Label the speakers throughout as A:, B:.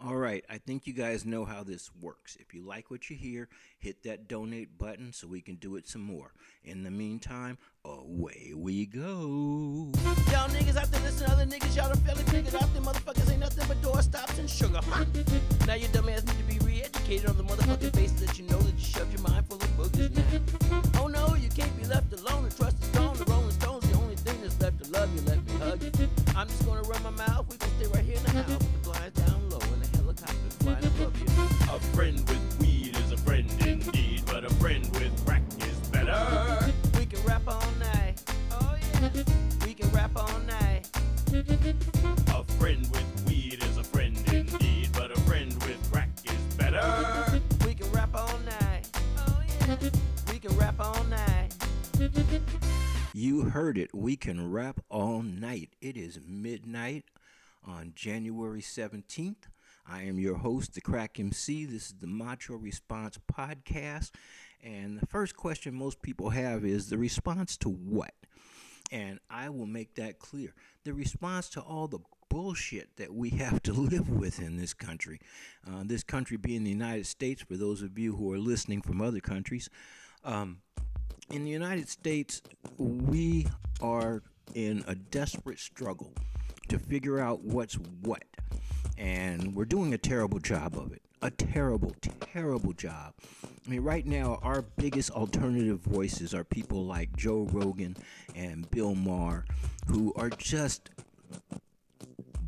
A: All right, I think you guys know how this works. If you like what you hear, hit that donate button so we can do it some more. In the meantime, away we go.
B: Y'all niggas out there listen to other niggas, y'all done fairly figured out them motherfuckers ain't nothing but doorstops and sugar, huh? Now your dumb ass need to be re-educated on the motherfucking basis that you know that you shoved your mind full of boogers now. Oh no, you can't be left alone, the trust is gone, the Rolling Stones the only thing that's left to love you, let me hug you. I'm just gonna run my mouth, we gonna stay right here in the house with the blinds down low and the helicopters flying above you.
C: A friend with weed is a friend indeed, but a friend with crack is better.
B: We can rap all night, oh yeah, we can rap all night.
C: A friend with weed is a friend indeed, but a friend with crack is better.
B: We can rap all night, oh yeah, we can rap all night.
A: You heard it. We can rap all night. It is midnight on January 17th. I am your host, the Crack MC. This is the Macho Response Podcast. And the first question most people have is the response to what? And I will make that clear. The response to all the bullshit that we have to live with in this country. This country being the United States, for those of you who are listening from other countries. In the United States, we are in a desperate struggle to figure out what's what. And we're doing a terrible job of it. A terrible, terrible job. I mean, right now, our biggest alternative voices are people like Joe Rogan and Bill Maher, who are just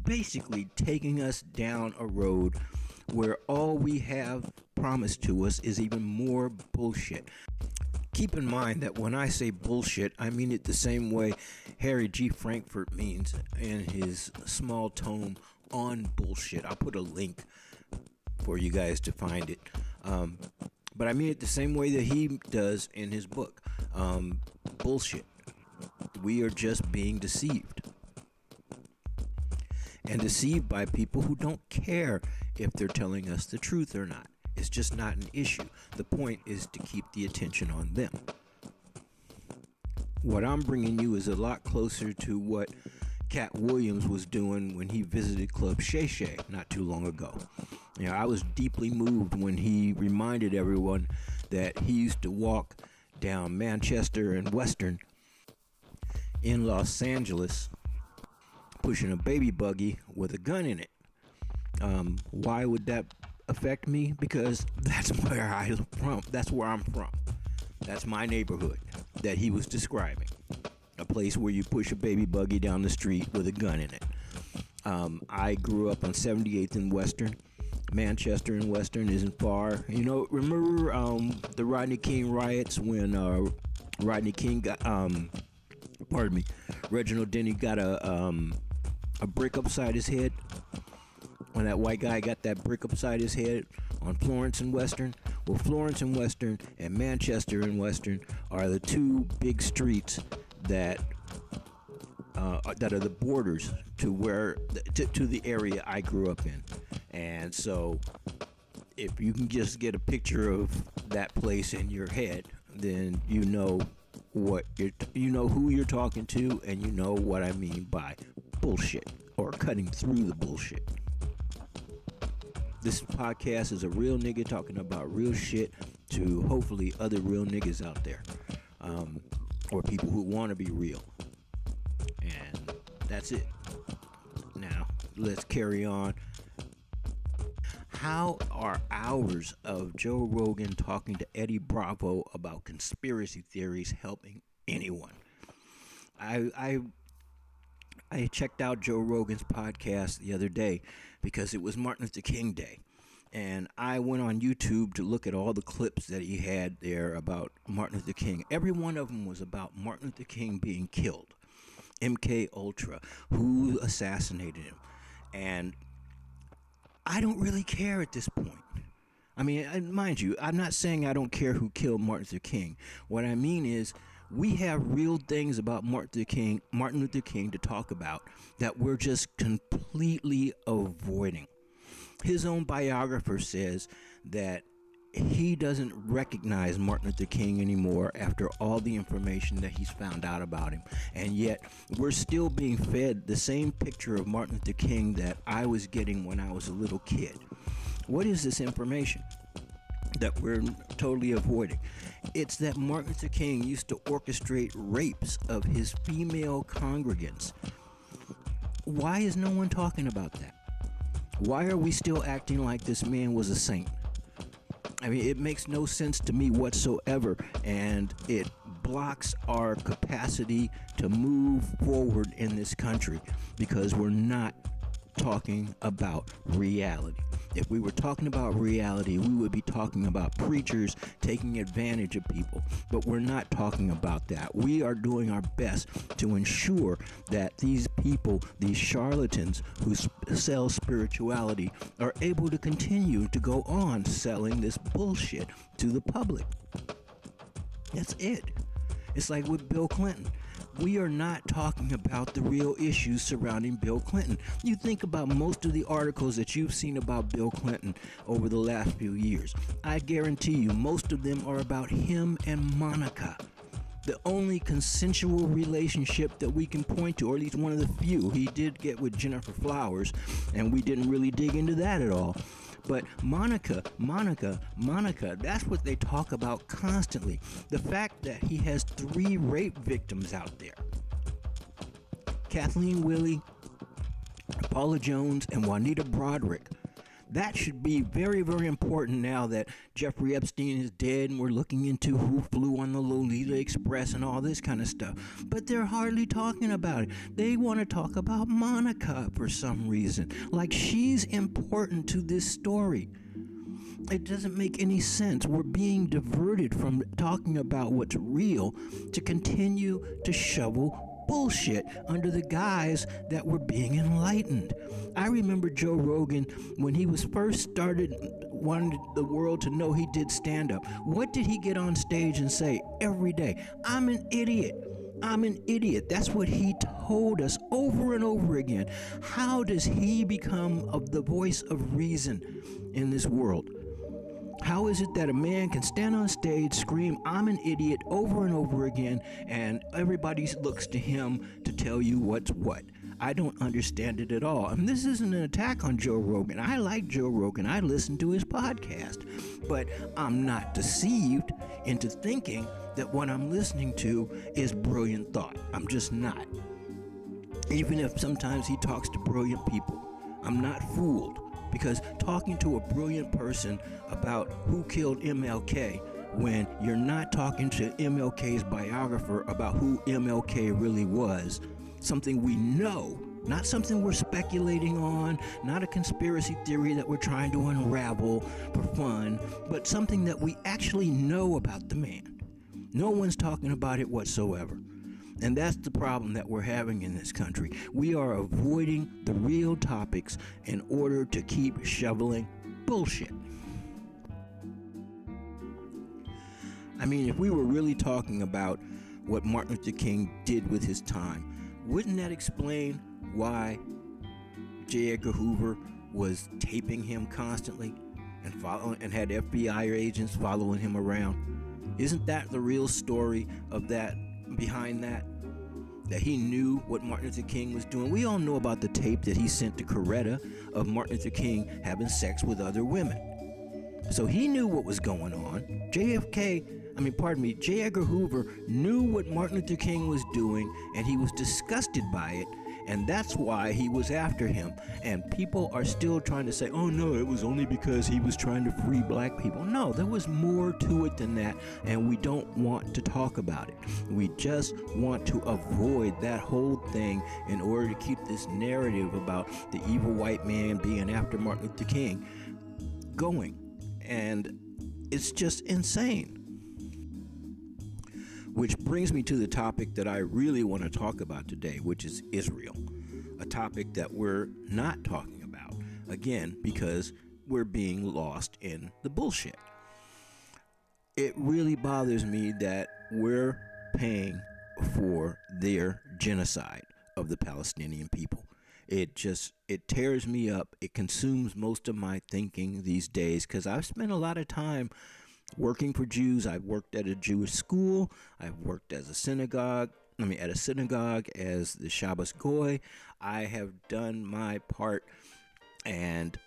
A: basically taking us down a road where all we have promised to us is even more bullshit. Keep in mind that when I say bullshit, I mean it the same way Harry G. Frankfurt means in his small tome on bullshit. I'll put a link for you guys to find it. But I mean it the same way that he does in his book. Bullshit. We are just being deceived. And deceived by people who don't care if they're telling us the truth or not. It's just not an issue. The point is to keep the attention on them. What I'm bringing you is a lot closer to what Cat Williams was doing when he visited Club Shay Shay not too long ago. You know, I was deeply moved when he reminded everyone that he used to walk down Manchester and Western in Los Angeles pushing a baby buggy with a gun in it. Why would that affect me? Because that's where I'm from. That's where I'm from. That's my neighborhood that he was describing. A place where you push a baby buggy down the street with a gun in it. I grew up on 78th and Western. Manchester and Western isn't far. You know, remember the Rodney King riots when Rodney King got, Reginald Denny got a brick upside his head? When that white guy got that brick upside his head on Florence and Western. Well, Florence and Western and Manchester and Western are the two big streets that are the borders to where to the area I grew up in. And so if you can just get a picture of that place in your head, then you know what you know who you're talking to, and you know what I mean by bullshit or cutting through the bullshit. This podcast is a real nigga talking about real shit to hopefully other real niggas out there, or people who want to be real. And that's it. Now, let's carry on. How are hours of Joe Rogan talking to Eddie Bravo about conspiracy theories helping anyone? I checked out Joe Rogan's podcast the other day because it was Martin Luther King Day. And I went on YouTube to look at all the clips that he had there about Martin Luther King. Every one of them was about Martin Luther King being killed. MK Ultra, who assassinated him. And I don't really care at this point. I mean, mind you, I'm not saying I don't care who killed Martin Luther King. What I mean is, we have real things about Martin Luther King to talk about that we're just completely avoiding. His own biographer says that he doesn't recognize Martin Luther King anymore after all the information that he's found out about him. And yet, we're still being fed the same picture of Martin Luther King that I was getting when I was a little kid. What is this information that we're totally avoiding? It's that Martin Luther King used to orchestrate rapes of his female congregants. Why is no one talking about that? Why are we still acting like this man was a saint? I mean, it makes no sense to me whatsoever, and it blocks our capacity to move forward in this country because we're not talking about reality. If we were talking about reality, we would be talking about preachers taking advantage of people, but we're not talking about that. We are doing our best to ensure that these people, these charlatans who sell spirituality, are able to continue to go on selling this bullshit to the public. That's it. It's like with Bill Clinton. We are not talking about the real issues surrounding Bill Clinton. You think about most of the articles that you've seen about Bill Clinton over the last few years. I guarantee you most of them are about him and Monica. The only consensual relationship that we can point to, or at least one of the few. He did get with Jennifer Flowers, and we didn't really dig into that at all. But Monica, that's what they talk about constantly. The fact that he has 3 rape victims out there. Kathleen Willey, Paula Jones, and Juanita Broderick. That should be very, very important now that Jeffrey Epstein is dead and we're looking into who flew on the Lolita Express and all this kind of stuff. But they're hardly talking about it. They want to talk about Monica for some reason, like she's important to this story. It doesn't make any sense. We're being diverted from talking about what's real to continue to shovel bullshit under the guise that we're being enlightened. I remember Joe Rogan when he was first started, wanted the world to know he did stand-up. What did he get on stage and say every day? I'm an idiot. I'm an idiot. That's what he told us over and over again. How does he become the voice of reason in this world? How is it that a man can stand on stage, scream, I'm an idiot, over and over again, and everybody looks to him to tell you what's what? I don't understand it at all. And this isn't an attack on Joe Rogan. I like Joe Rogan. I listen to his podcast. But I'm not deceived into thinking that what I'm listening to is brilliant thought. I'm just not. Even if sometimes he talks to brilliant people, I'm not fooled. Because talking to a brilliant person about who killed MLK when you're not talking to MLK's biographer about who MLK really was, something we know, not something we're speculating on, not a conspiracy theory that we're trying to unravel for fun, but something that we actually know about the man. No one's talking about it whatsoever. And that's the problem that we're having in this country. We are avoiding the real topics in order to keep shoveling bullshit. I mean, if we were really talking about what Martin Luther King did with his time, wouldn't that explain why J. Edgar Hoover was taping him constantly and had FBI agents following him around? Isn't that the real story of that? Behind that he knew what Martin Luther King was doing? We all know about the tape that he sent to Coretta of Martin Luther King having sex with other women. So he knew what was going on. J. Edgar Hoover knew what Martin Luther King was doing, and he was disgusted by it, and that's why he was after him. And people are still trying to say, oh no, it was only because he was trying to free black people. No, there was more to it than that, and we don't want to talk about it. We just want to avoid that whole thing in order to keep this narrative about the evil white man being after Martin Luther King going. And it's just insane. Which brings me to the topic that I really want to talk about today, which is Israel. A topic that we're not talking about, again, because we're being lost in the bullshit. It really bothers me that we're paying for their genocide of the Palestinian people. it tears me up. It consumes most of my thinking these days because I've spent a lot of time working for Jews. I've worked at a Jewish school. I've worked as a synagogue. At a synagogue as the Shabbos Goy. I have done my part, and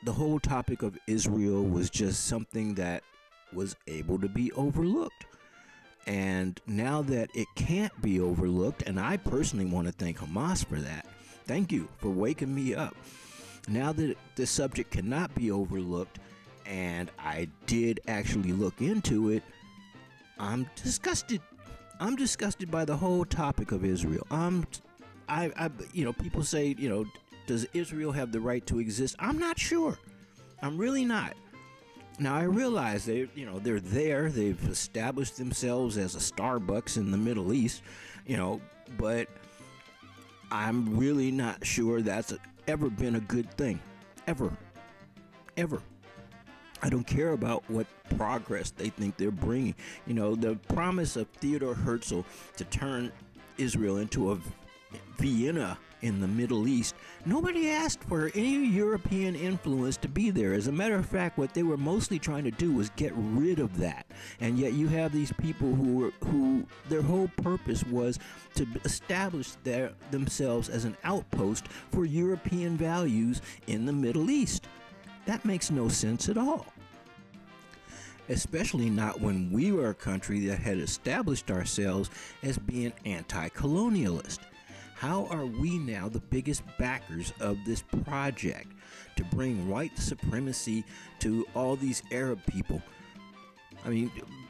A: the whole topic of Israel was just something that was able to be overlooked. And now that it can't be overlooked, and I personally want to thank Hamas for that. Thank you for waking me up. Now that the subject cannot be overlooked, and I did actually look into it, I'm disgusted. I'm disgusted by the whole topic of Israel. People say, does Israel have the right to exist? I'm not sure. I'm really not. Now, I realize they're there. They've established themselves as a Starbucks in the Middle East, but I'm really not sure that's ever been a good thing. Ever. I don't care about what progress they think they're bringing. The promise of Theodore Herzl to turn Israel into a Vienna in the Middle East, nobody asked for any European influence to be there. As a matter of fact, what they were mostly trying to do was get rid of that. And yet you have these people who their whole purpose was to establish themselves as an outpost for European values in the Middle East. That makes no sense at all. Especially not when we were a country that had established ourselves as being anti-colonialist. How are we now the biggest backers of this project to bring white supremacy to all these Arab people?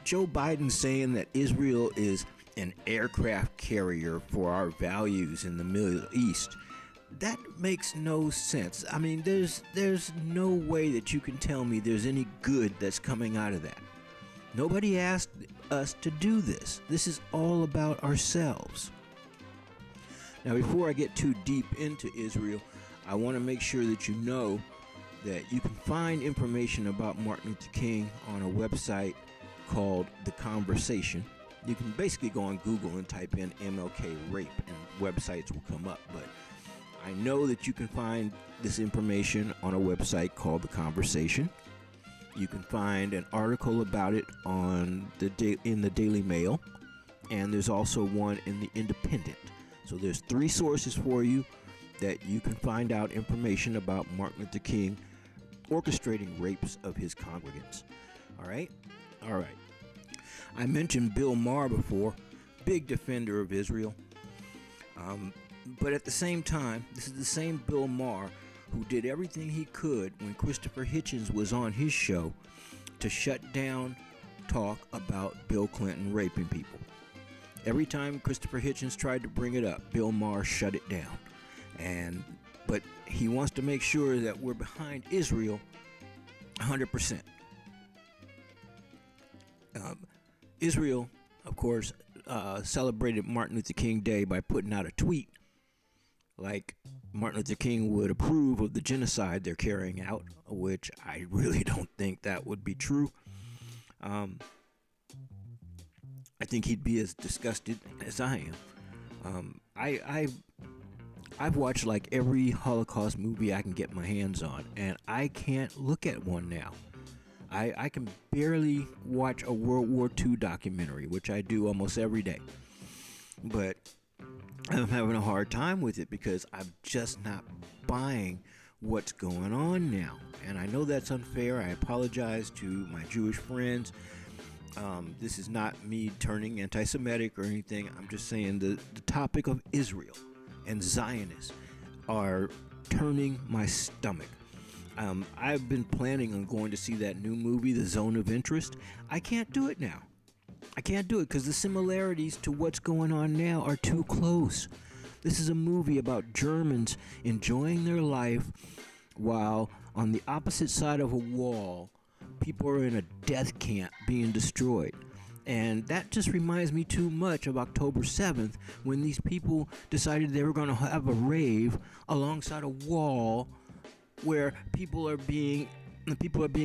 A: Joe Biden saying that Israel is an aircraft carrier for our values in the Middle East. That makes no sense. There's no way that you can tell me there's any good that's coming out of that. Nobody asked us to do this. This is all about ourselves. Now, before I get too deep into Israel, I want to make sure that you know that you can find information about Martin Luther King on a website called The Conversation. You can basically go on Google and type in MLK rape and websites will come up, but I know that you can find this information on a website called The Conversation. You can find an article about it in the Daily Mail, and there's also one in the Independent. So there's 3 sources for you that you can find out information about Martin Luther King orchestrating rapes of his congregants. All right. I mentioned Bill Maher before, big defender of Israel. But at the same time, this is the same Bill Maher who did everything he could when Christopher Hitchens was on his show to shut down talk about Bill Clinton raping people. Every time Christopher Hitchens tried to bring it up, Bill Maher shut it down. But he wants to make sure that we're behind Israel 100%. Israel, of course, celebrated Martin Luther King Day by putting out a tweet like Martin Luther King would approve of the genocide they're carrying out, which I really don't think that would be true. I think he'd be as disgusted as I am. I've watched like every Holocaust movie I can get my hands on, and I can't look at one now. I can barely watch a World War II documentary, which I do almost every day. But I'm having a hard time with it because I'm just not buying what's going on now. And I know that's unfair. I apologize to my Jewish friends. This is not me turning anti-Semitic or anything. I'm just saying the topic of Israel and Zionists are turning my stomach. I've been planning on going to see that new movie, The Zone of Interest. I can't do it now. I can't do it because the similarities to what's going on now are too close. This is a movie about Germans enjoying their life while on the opposite side of a wall, people are in a death camp being destroyed. And that just reminds me too much of October 7th when these people decided they were going to have a rave alongside a wall where people are being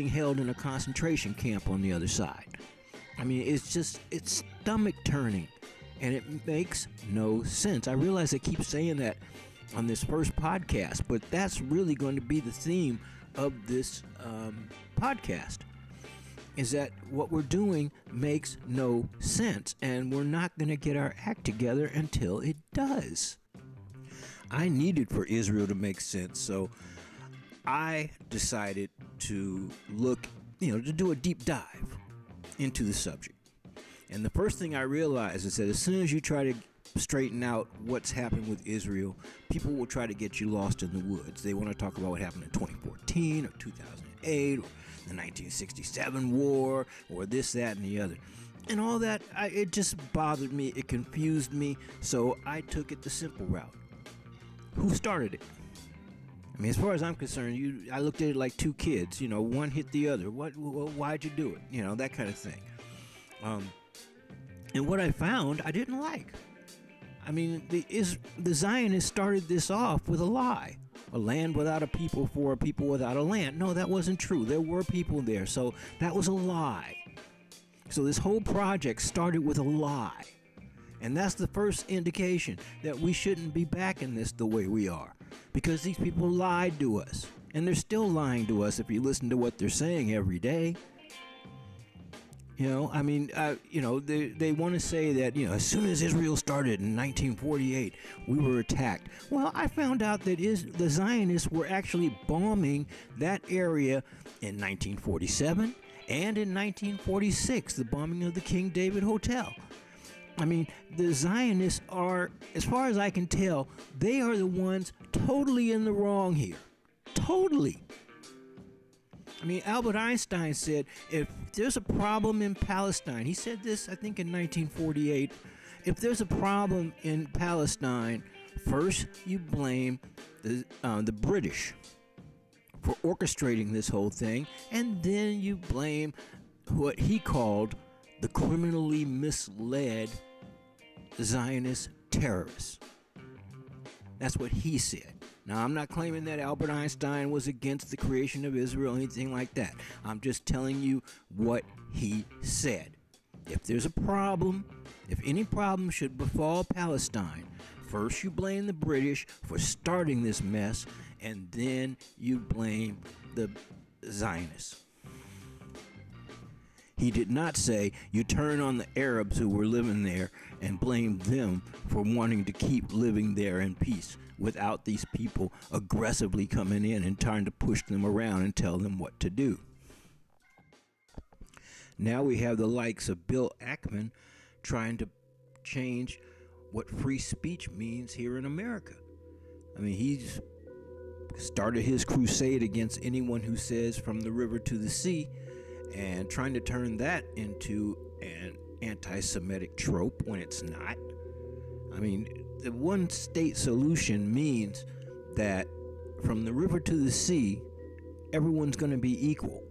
A: held in a concentration camp on the other side. It's stomach turning, and it makes no sense. I realize I keep saying that on this first podcast, but that's really going to be the theme of this podcast, is that what we're doing makes no sense, and we're not going to get our act together until it does. I needed for Israel to make sense, so I decided to look, to do a deep dive into the subject. And the first thing I realized is that as soon as you try to straighten out what's happened with Israel, people will try to get you lost in the woods. They want to talk about what happened in 2014 or 2008 or the 1967 war or this, that, and the other. And all that, it just bothered me. It confused me. So I took it the simple route. Who started it? I mean, as far as I'm concerned, I looked at it like two kids. One hit the other. Why'd you do it? That kind of thing. And what I found, I didn't like. I mean, the Zionists started this off with a lie. A land without a people for a people without a land. No, that wasn't true. There were people there, so that was a lie. So this whole project started with a lie. And that's the first indication that we shouldn't be backing this the way we are. Because these people lied to us. And they're still lying to us if you listen to what they're saying every day. They want to say that, as soon as Israel started in 1948, we were attacked. Well, I found out that the Zionists were actually bombing that area in 1947 and in 1946, the bombing of the King David Hotel. I mean, the Zionists are, as far as I can tell, they are the ones totally in the wrong here. Totally. I mean, Albert Einstein said, if there's a problem in Palestine, he said this, I think, in 1948, if there's a problem in Palestine, first you blame the British for orchestrating this whole thing, and then you blame what he called the criminally misled Zionist terrorists. That's what he said. Now, I'm not claiming that Albert Einstein was against the creation of Israel or anything like that. I'm just telling you what he said. If there's a problem, if any problem should befall Palestine, first you blame the British for starting this mess, and then you blame the Zionists. He did not say you turn on the Arabs who were living there and blame them for wanting to keep living there in peace without these people aggressively coming in and trying to push them around and tell them what to do. Now we have the likes of Bill Ackman trying to change what free speech means here in America. I mean, he's started his crusade against anyone who says from the river to the sea, and trying to turn that into an anti-Semitic trope when it's not. I mean, the one state solution means that from the river to the sea, everyone's going to be equal.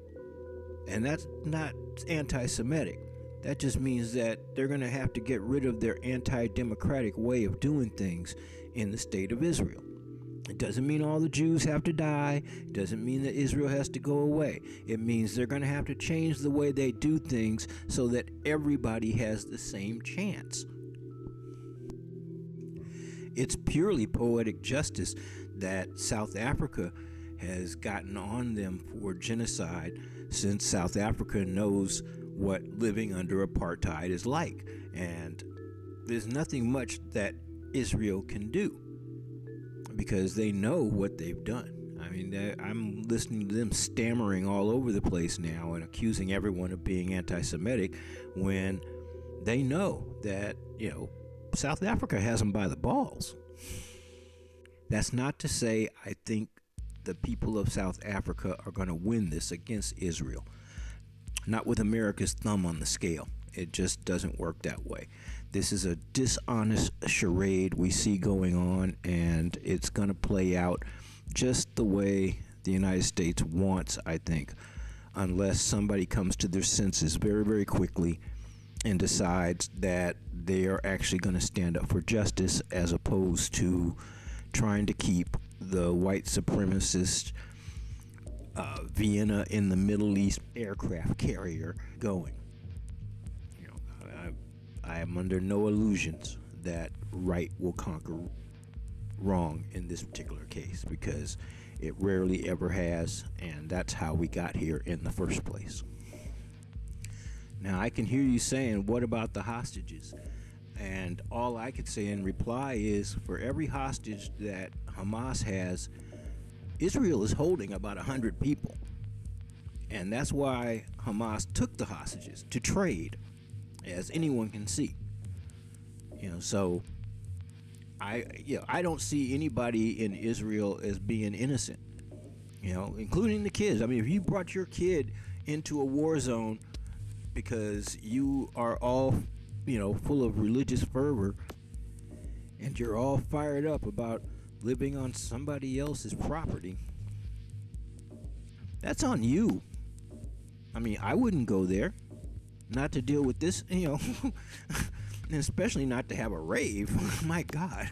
A: And that's not anti-Semitic. That just means that they're going to have to get rid of their anti-democratic way of doing things in the state of Israel. It doesn't mean all the Jews have to die. It doesn't mean that Israel has to go away. It means they're going to have to change the way they do things so that everybody has the same chance. It's purely poetic justice that South Africa has gotten on them for genocide, since South Africa knows what living under apartheid is like. And there's nothing much that Israel can do, because they know what they've done. I mean, I'm listening to them stammering all over the place now and accusing everyone of being anti-Semitic when they know that, South Africa has them by the balls. That's not to say I think the people of South Africa are going to win this against Israel. Not with America's thumb on the scale. It just doesn't work that way. This is a dishonest charade we see going on, and it's going to play out just the way the United States wants, I think, unless somebody comes to their senses very, very quickly and decides that they are actually going to stand up for justice, as opposed to trying to keep the white supremacist Vienna in the Middle East aircraft carrier going. I am under no illusions that right will conquer wrong in this particular case, because it rarely ever has, and that's how we got here in the first place. Now, I can hear you saying, what about the hostages? And all I could say in reply is, for every hostage that Hamas has, Israel is holding about 100 people. And that's why Hamas took the hostages, to trade, as anyone can see. So I don't see anybody in Israel as being innocent, including the kids. I mean, if you brought your kid into a war zone because you are all, full of religious fervor, and you're all fired up about living on somebody else's property, that's on you. I mean, I wouldn't go there, not to deal with this, and especially not to have a rave. My God,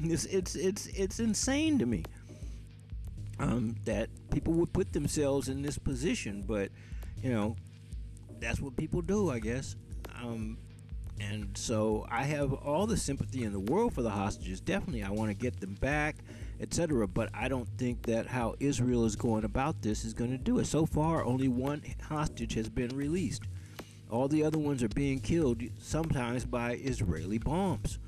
A: it's insane to me that people would put themselves in this position, but that's what people do, I guess. And so I have all the sympathy in the world for the hostages. Definitely, I want to get them back, etc. But I don't think that how Israel is going about this is going to do it. So far, only one hostage has been released. All the other ones are being killed, sometimes by Israeli bombs.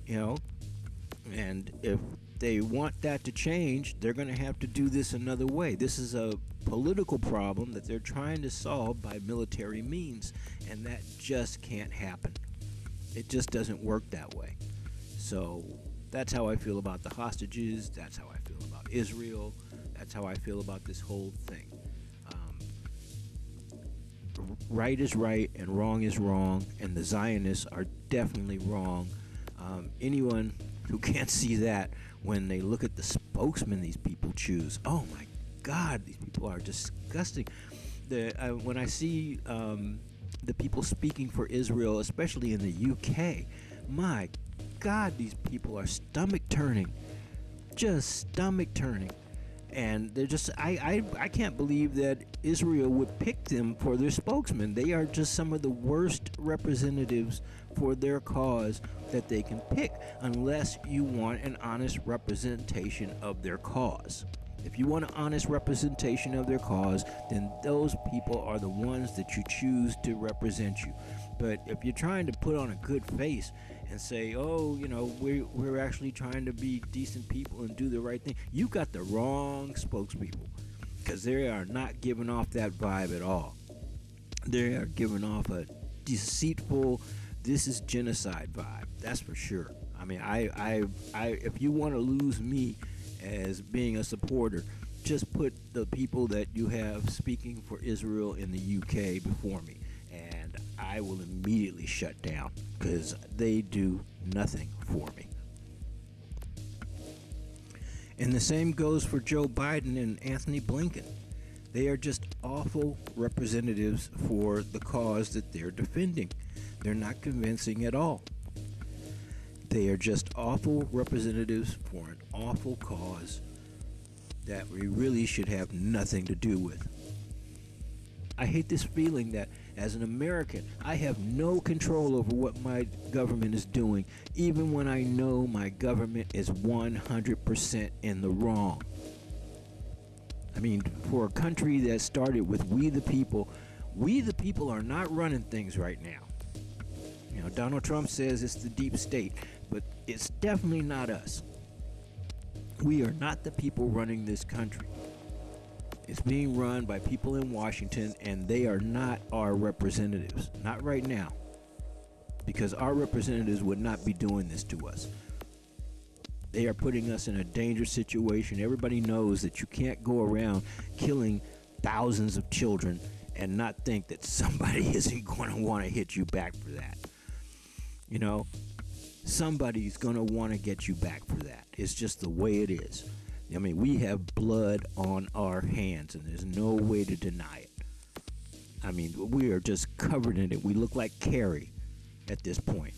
A: And if they want that to change, they're going to have to do this another way. This is a political problem that they're trying to solve by military means, and that just can't happen. It just doesn't work that way. So that's how I feel about the hostages. That's how I feel about Israel. That's how I feel about this whole thing. Right is right and wrong is wrong, and the Zionists are definitely wrong. Anyone who can't see that when they look at the spokesman these people choose, oh my God, these people are disgusting. When I see the people speaking for Israel, especially in the UK, my God, these people are stomach turning, just stomach turning. And they're just, I can't believe that Israel would pick them for their spokesman. They are just some of the worst representatives for their cause that they can pick, unless you want an honest representation of their cause. If you want an honest representation of their cause, then those people are the ones that you choose to represent you. But if you're trying to put on a good face and say, oh, we're actually trying to be decent people and do the right thing, you've got the wrong spokespeople, because they are not giving off that vibe at all. They are giving off a deceitful, this is genocide vibe. That's for sure. I mean, I if you want to lose me as being a supporter, just put the people that you have speaking for Israel in the UK before me, and I will immediately shut down, because they do nothing for me. And the same goes for Joe Biden and Anthony Blinken. They are just awful representatives for the cause that they're defending. They're not convincing at all. They are just awful representatives for an awful cause that we really should have nothing to do with. I hate this feeling that as an American, I have no control over what my government is doing, even when I know my government is 100% in the wrong. I mean, for a country that started with we the people are not running things right now. Donald Trump says it's the deep state, but it's definitely not us. We are not the people running this country. It's being run by people in Washington, and they are not our representatives. Not right now. Because our representatives would not be doing this to us. They are putting us in a dangerous situation. Everybody knows that you can't go around killing thousands of children and not think that somebody isn't going to want to hit you back for that. Somebody's going to want to get you back for that. It's just the way it is. I mean, we have blood on our hands, and there's no way to deny it. I mean, we are just covered in it. We look like Carrie at this point.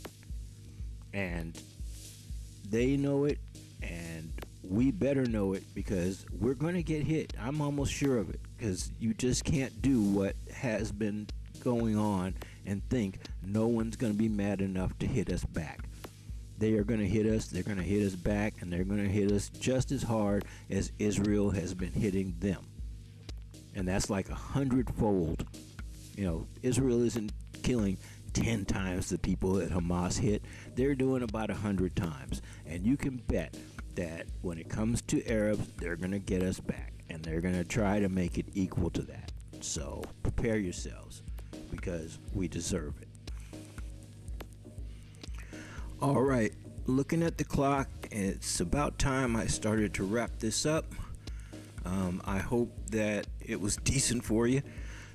A: And they know it, and we better know it, because we're going to get hit. I'm almost sure of it, because you just can't do what has been going on and think no one's going to be mad enough to hit us back. they are going to hit us. They're going to hit us back, and they're going to hit us just as hard as Israel has been hitting them. And that's like 100-fold. You know, Israel isn't killing 10 times the people that Hamas hit. They're doing about 100 times. And you can bet that when it comes to Arabs, they're going to get us back. And they're going to try to make it equal to that. So prepare yourselves, because we deserve it. All right, looking at the clock, it's about time I started to wrap this up. I hope that it was decent for you.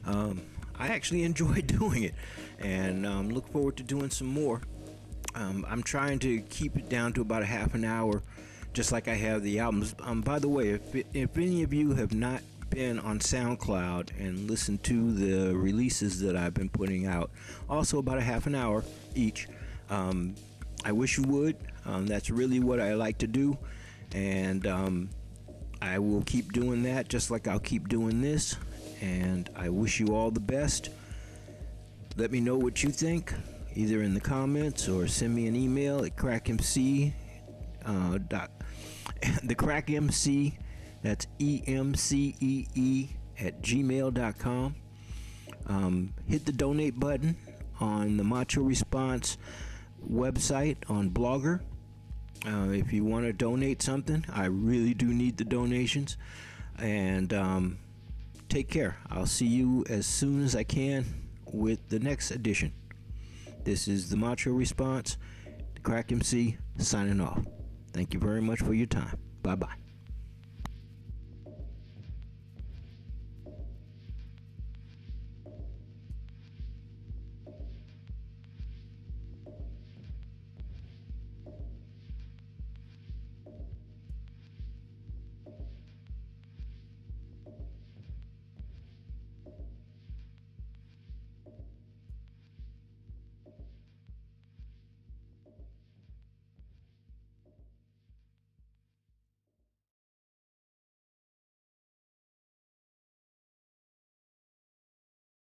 A: I actually enjoyed doing it, and look forward to doing some more. I'm trying to keep it down to about a half an hour, just like I have the albums. By the way, if any of you have not been on SoundCloud and listened to the releases that I've been putting out, also about a half an hour each, I wish you would. That's really what I like to do, and I will keep doing that, just like I'll keep doing this. And I wish you all the best. Let me know what you think, either in the comments or send me an email at crackmc. The crackmc, that's EMCEE @gmail.com. Hit the donate button on the Macho Response website on Blogger. If you want to donate something, I really do need the donations. And take care. I'll see you as soon as I can with the next edition. This is the Macho Response, the Crack MC, signing off. Thank you very much for your time. Bye-bye.